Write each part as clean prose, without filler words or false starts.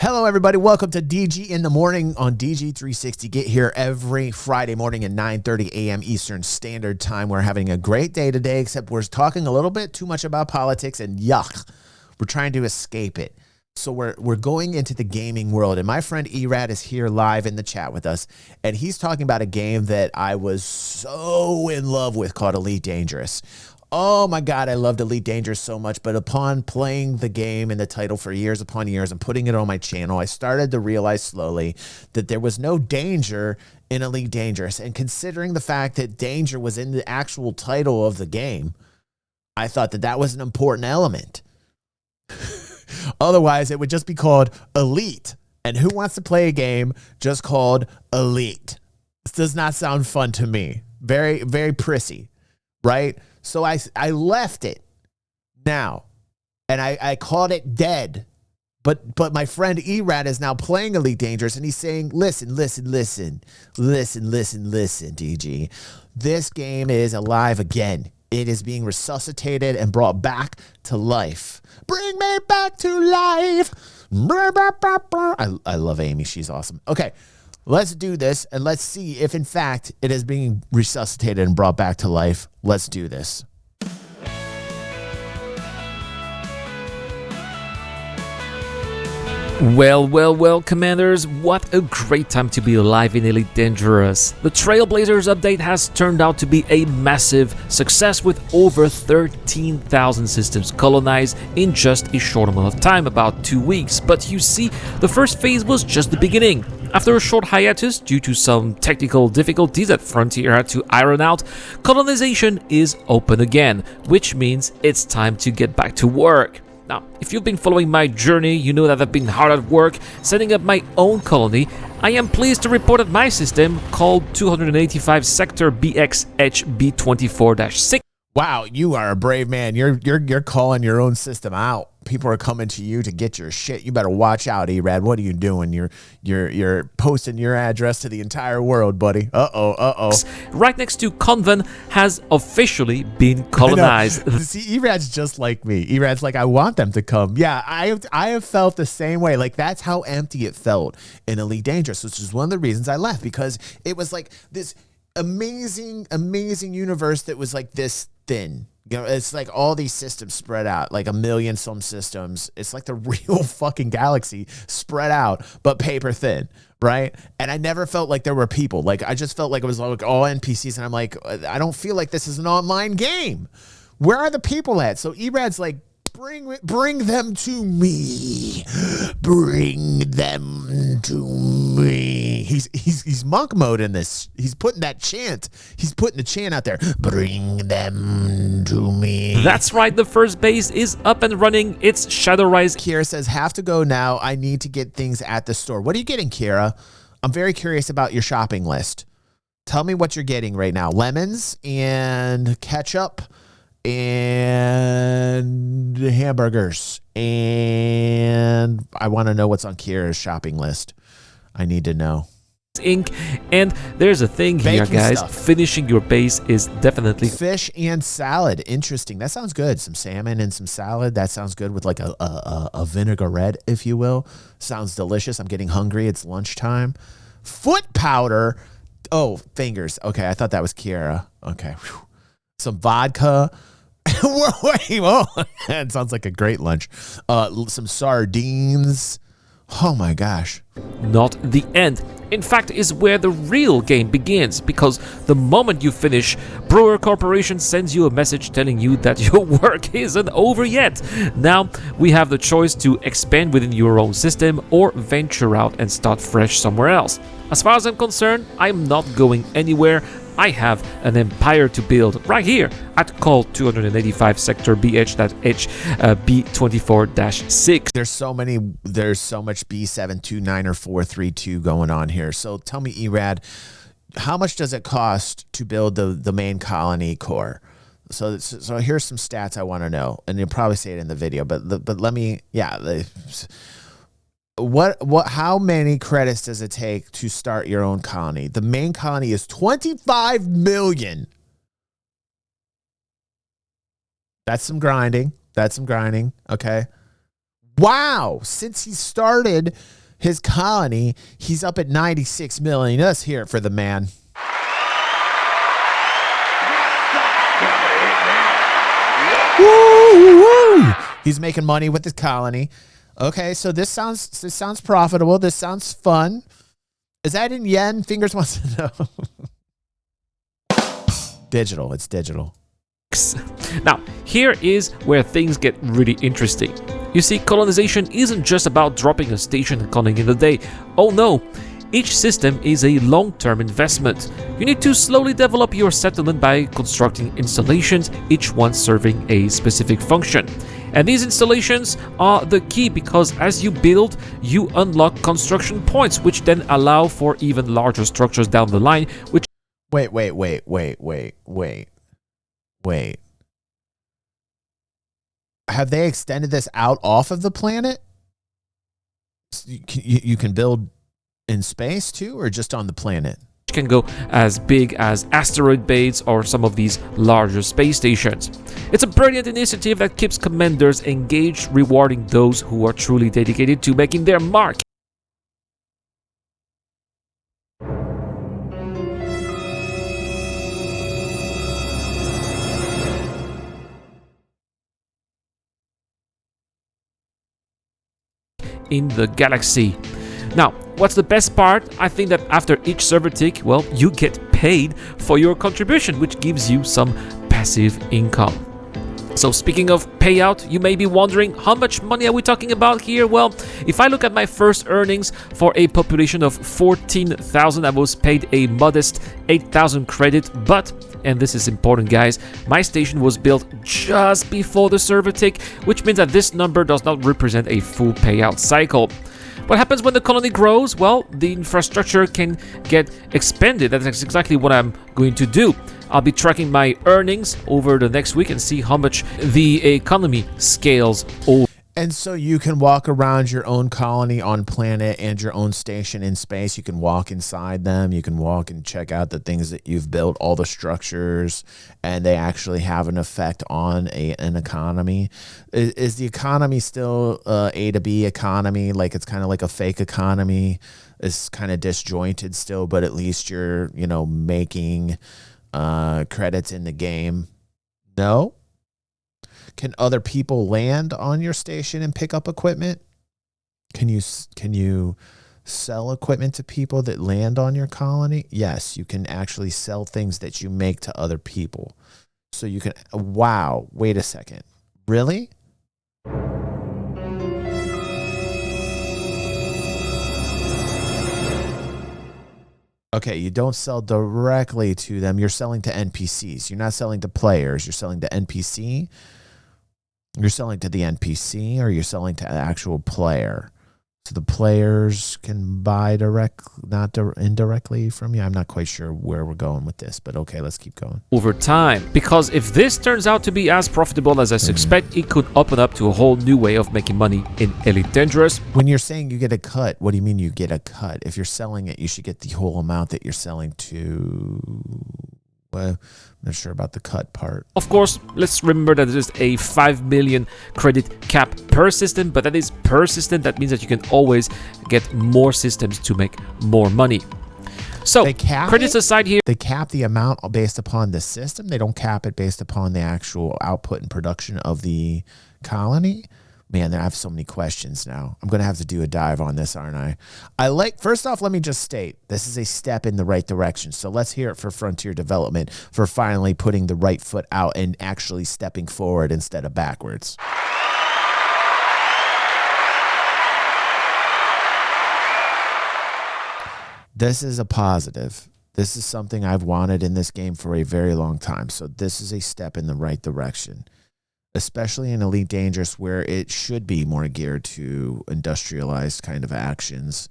Hello, everybody. Welcome to DG in the Morning on DG360. Get here every Friday morning at 9:30 a.m. Eastern Standard Time. We're having a great day today, except we're talking a little bit too much about politics, and yuck, we're trying to escape it. So we're going into the gaming world, and my friend Erad is here live in the chat with us, and he's talking about a game that I was so in love with called Elite Dangerous. Oh my God, I loved Elite Dangerous so much, but upon playing the game and the title for years upon years and putting it on my channel, I started to realize slowly that there was no danger in Elite Dangerous. And considering the fact that danger was in the actual title of the game, I thought that that was an important element. Otherwise, it would just be called Elite. And who wants to play a game just called Elite? This does not sound fun to me. Very, very prissy, right? So I left it now, and I called it dead. But my friend Erad is now playing Elite Dangerous, and he's saying, listen, DG. This game is alive again. It is being resuscitated and brought back to life. Bring me back to life. I love Amy. She's awesome. Okay. Let's do this, and let's see if, in fact, it is being resuscitated and brought back to life. Let's do this. Well, Commanders, what a great time to be alive in Elite Dangerous. The Trailblazers update has turned out to be a massive success with over 13,000 systems colonized in just a short amount of time, about 2 weeks. But you see, the first phase was just the beginning. After a short hiatus due to some technical difficulties that Frontier had to iron out, colonization is open again, which means it's time to get back to work. Now, if you've been following my journey, you know that I've been hard at work setting up my own colony. I am pleased to report that my system, called 285 Sector BXHB24-6. Wow, you are a brave man. You're calling your own system out. People are coming to you to get your shit. You better watch out, Erad. What are you doing? You're posting your address to the entire world, buddy. Uh-oh. Right next to Convent has officially been colonized. See, Erad's just like me. Erad's like, I want them to come. Yeah, I have felt the same way. Like, that's how empty it felt in Elite Dangerous, which is one of the reasons I left, because it was like this amazing universe that was like this thin. You know, it's like all these systems spread out, like a million some systems. It's like the real fucking galaxy spread out, but paper thin, right? And I never felt like there were people. Like, I just felt like it was like all NPCs, and I'm like, I don't feel like this is an online game. Where are the people at? So Erad's like, bring them to me. Bring them to me. He's monk mode in this. He's putting that chant. He's putting the chant out there. Bring them to me. That's right. The first base is up and running. It's Shadowrise. Kira says, have to go now. I need to get things at the store. What are you getting, Kira? I'm very curious about your shopping list. Tell me what you're getting right now. Lemons and ketchup and hamburgers, and I want to know what's on Kira's shopping list. I need to know. Ink, and there's a thing here, guys. Stuff. Finishing your base is definitely fish and salad. Interesting. That sounds good. Some salmon and some salad. That sounds good with like a vinaigrette, if you will. Sounds delicious. I'm getting hungry. It's lunchtime. Foot powder. Oh, fingers. Okay, I thought that was Kira. Okay. Whew. Some vodka. Whoa, that sounds like a great lunch. Some sardines. Oh my gosh. Not the end. In fact, is where the real game begins, because the moment you finish, Brewer Corporation sends you a message telling you that your work isn't over yet. Now, we have the choice to expand within your own system or venture out and start fresh somewhere else. As far as I'm concerned, I'm not going anywhere. I have an empire to build right here at call 285 Sector BHB24-6. There's so much B729 or 432 going on here. So tell me, Erad, how much does it cost to build the main colony core? So here's some stats I want to know, and you'll probably say it in the video, but let me, how many credits does it take to start your own colony? The main colony is 25 million. That's some grinding. Okay. Wow. Since he started his colony, he's up at 96 million. Let's hear it for the man. Woo! He's making money with his colony. Okay, so this sounds profitable. This sounds fun. Is that in yen? Fingers wants to know. Digital. It's digital. Now, here is where things get really interesting. You see, colonization isn't just about dropping a station and calling it a day. Oh no, each system is a long-term investment. You need to slowly develop your settlement by constructing installations, each one serving a specific function. And these installations are the key because as you build, you unlock construction points, which then allow for even larger structures down the line, which... Wait. Have they extended this out off of the planet? You can build in space too, or just on the planet? can go as big as asteroid beds or some of these larger space stations. It's a brilliant initiative that keeps commanders engaged, rewarding those who are truly dedicated to making their mark. In the galaxy. Now, what's the best part? I think that after each server tick, well, you get paid for your contribution, which gives you some passive income. So speaking of payout, you may be wondering, how much money are we talking about here? Well, if I look at my first earnings for a population of 14,000, I was paid a modest 8,000 credit, but, and this is important guys, my station was built just before the server tick, which means that this number does not represent a full payout cycle. What happens when the colony grows? Well, the infrastructure can get expanded. That's exactly what I'm going to do. I'll be tracking my earnings over the next week and see how much the economy scales over. And so you can walk around your own colony on planet and your own station in space. You can walk inside them. You can walk and check out the things that you've built, all the structures, and they actually have an effect on an economy. Is the economy still A to B economy? Like it's kind of like a fake economy. It's kind of disjointed still, but at least you're, making credits in the game. No? Can other people land on your station and pick up equipment? Can you sell equipment to people that land on your colony? Yes, you can actually sell things that you make to other people. So you can, wow, wait a second. Really? Okay, you don't sell directly to them. You're selling to NPCs. You're not selling to players. You're selling to NPC. You're selling to the NPC, or you're selling to an actual player. So the players can buy indirectly from you. I'm not quite sure where we're going with this, but okay, let's keep going. Over time, because if this turns out to be as profitable as I suspect, it could open up to a whole new way of making money in Elite Dangerous. When you're saying you get a cut, what do you mean you get a cut? If you're selling it, you should get the whole amount that you're selling to. Well, I'm not sure about the cut part. Of course, let's remember that there's a 5 million credit cap per system, but that is per system. That means that you can always get more systems to make more money. So, credits aside here. They cap the amount based upon the system. They don't cap it based upon the actual output and production of the colony. Man, I have so many questions now. I'm going to have to do a dive on this, aren't I? First off, let me just state, this is a step in the right direction. So let's hear it for Frontier Development for finally putting the right foot out and actually stepping forward instead of backwards. This is a positive. This is something I've wanted in this game for a very long time. So this is a step in the right direction, especially in Elite Dangerous, where it should be more geared to industrialized kind of actions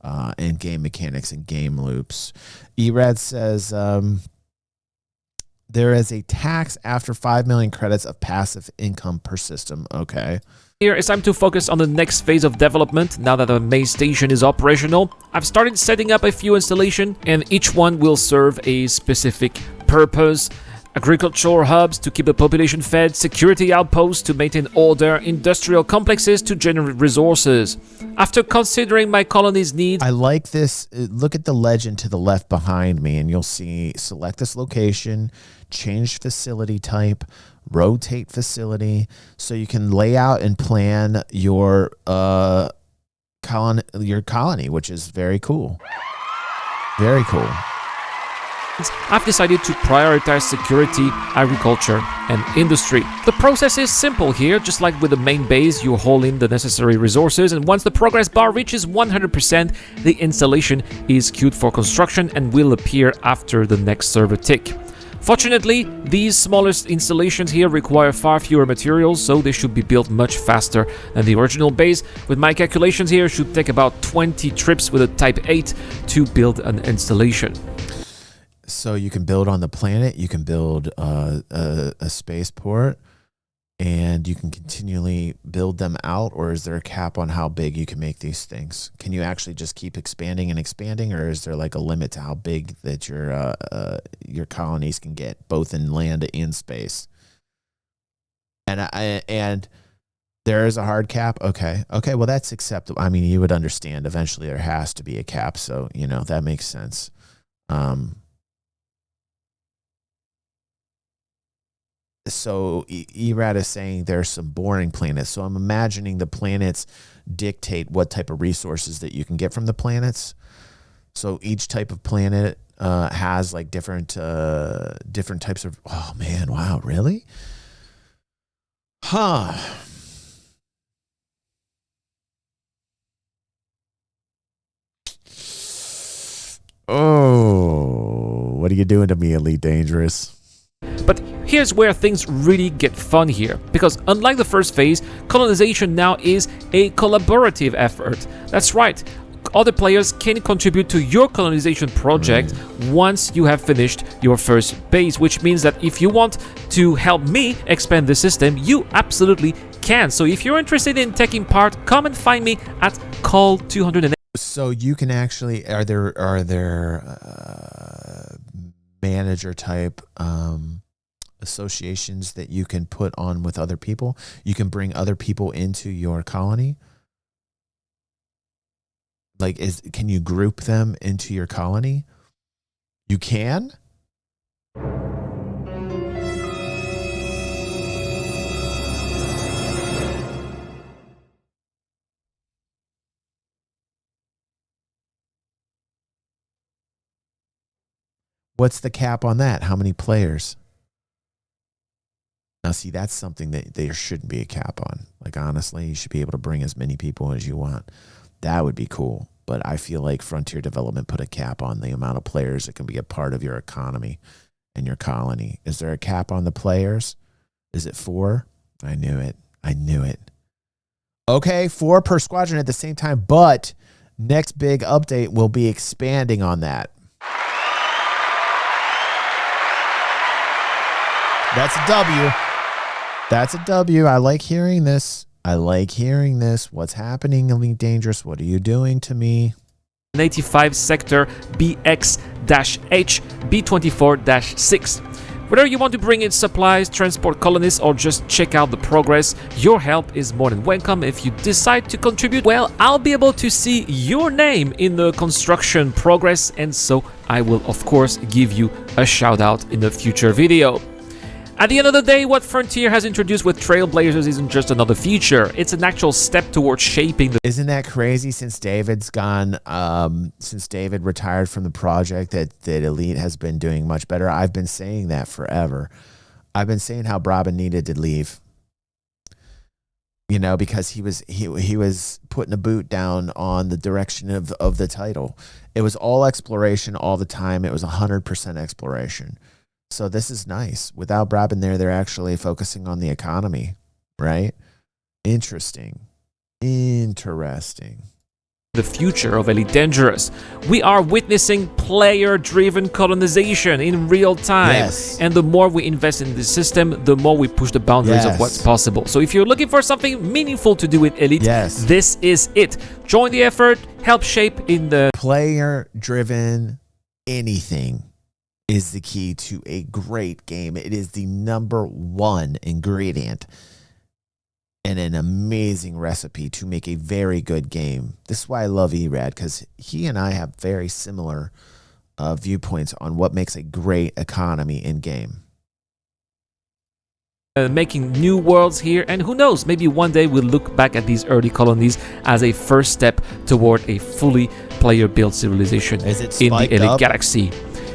and game mechanics and game loops. Erad says there is a tax after 5 million credits of passive income per system. Okay. Here it's time to focus on the next phase of development. Now that the main station is operational, I've started setting up a few installations, and each one will serve a specific purpose. Agricultural hubs to keep the population fed, security outposts to maintain order, industrial complexes to generate resources. After considering my colony's needs, I like this. Look at the legend to the left behind me, and you'll see select this location, change facility type, rotate facility, so you can lay out and plan your colony, which is very cool. Very cool. I've decided to prioritize security, agriculture, and industry. The process is simple here. Just like with the main base, you haul in the necessary resources, and once the progress bar reaches 100%, the installation is queued for construction and will appear after the next server tick. Fortunately, these smallest installations here require far fewer materials, so they should be built much faster than the original base. With my calculations here, it should take about 20 trips with a Type 8 to build an installation. So you can build on the planet, you can build a spaceport, and you can continually build them out, or is there a cap on how big you can make these things? Can you actually just keep expanding and expanding, or is there like a limit to how big that your colonies can get, both in land and space? And there is a hard cap. Okay, well that's acceptable. I mean, you would understand. Eventually, there has to be a cap, so that makes sense. So Erad is saying there's some boring planets. So I'm imagining the planets dictate what type of resources that you can get from the planets. So each type of planet has like different types of. Oh man! Wow! Really? Huh? Oh, what are you doing to me, Elite Dangerous? But here's where things really get fun here, because unlike the first phase, colonization now is a collaborative effort. That's right, other players can contribute to your colonization project once you have finished your first base, which means that if you want to help me expand the system, you absolutely can. So if you're interested in taking part, come and find me at call 208. So you can actually, are there manager type associations that you can put on with other people? You can bring other people into your colony. Like, can you group them into your colony? You can? What's the cap on that? How many players? Now, see, that's something that there shouldn't be a cap on. Like, honestly, you should be able to bring as many people as you want. That would be cool. But I feel like Frontier Development put a cap on the amount of players that can be a part of your economy and your colony. Is there a cap on the players? Is it 4? I knew it. Okay, 4 per squadron at the same time, but next big update will be expanding on that. That's a W. That's a W. I like hearing this. What's happening, Elite Dangerous? What are you doing to me? 85 sector BX-H B24-6. Whether you want to bring in supplies, transport colonists, or just check out the progress, your help is more than welcome. If you decide to contribute, well, I'll be able to see your name in the construction progress, and so I will, of course, give you a shout out in a future video. At the end of the day, what Frontier has introduced with Trailblazers isn't just another feature, it's an actual step towards shaping the... Isn't that crazy? Since David's gone, since David retired from the project, that Elite has been doing much better. I've been saying that forever. I've been saying how Brabin needed to leave. Because he was putting a boot down on the direction of the title. It was all exploration all the time. It was 100% exploration. So this is nice. Without Brabin there, they're actually focusing on the economy, right? Interesting. The future of Elite Dangerous. We are witnessing player-driven colonization in real time. Yes. And the more we invest in this system, the more we push the boundaries of what's possible. So if you're looking for something meaningful to do with Elite, this is it. Join the effort, help shape in the... Player-driven anything. is the key to a great game. It is the #1 ingredient and an amazing recipe to make a very good game. This is why I love Erad, because he and I have very similar viewpoints on what makes a great economy in game. Making new worlds here, and who knows, maybe one day we'll look back at these early colonies as a first step toward a fully player-built civilization in the Elite Galaxy.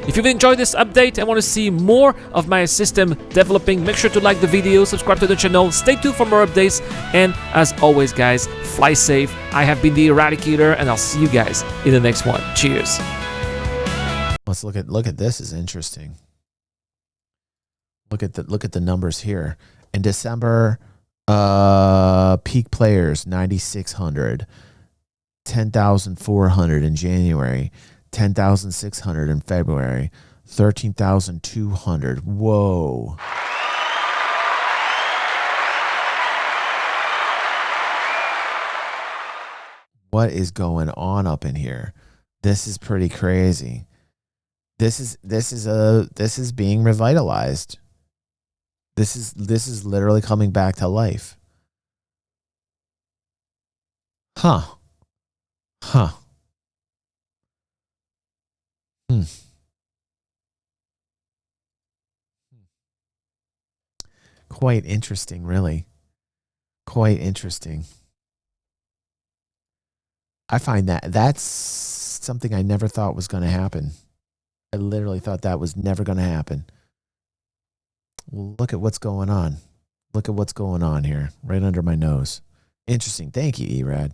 If you've enjoyed this update and want to see more of my system developing, make sure to like the video, subscribe to the channel, stay tuned for more updates, and as always guys, fly safe. I have been the Eradicator, and I'll see you guys in the next one. Cheers. Let's look at this. Is interesting. Look at the numbers here. In December, peak players 9,600, 10,400 in January, 10,600 in February, 13,200. Whoa. What is going on up in here? This is pretty crazy. This is being revitalized. This is literally coming back to life. Huh. Quite interesting, really. Quite interesting. I find that's something I never thought was going to happen. I literally thought that was never going to happen. Well, look at what's going on. Look at what's going on here, right under my nose. Interesting. Thank you, Erad.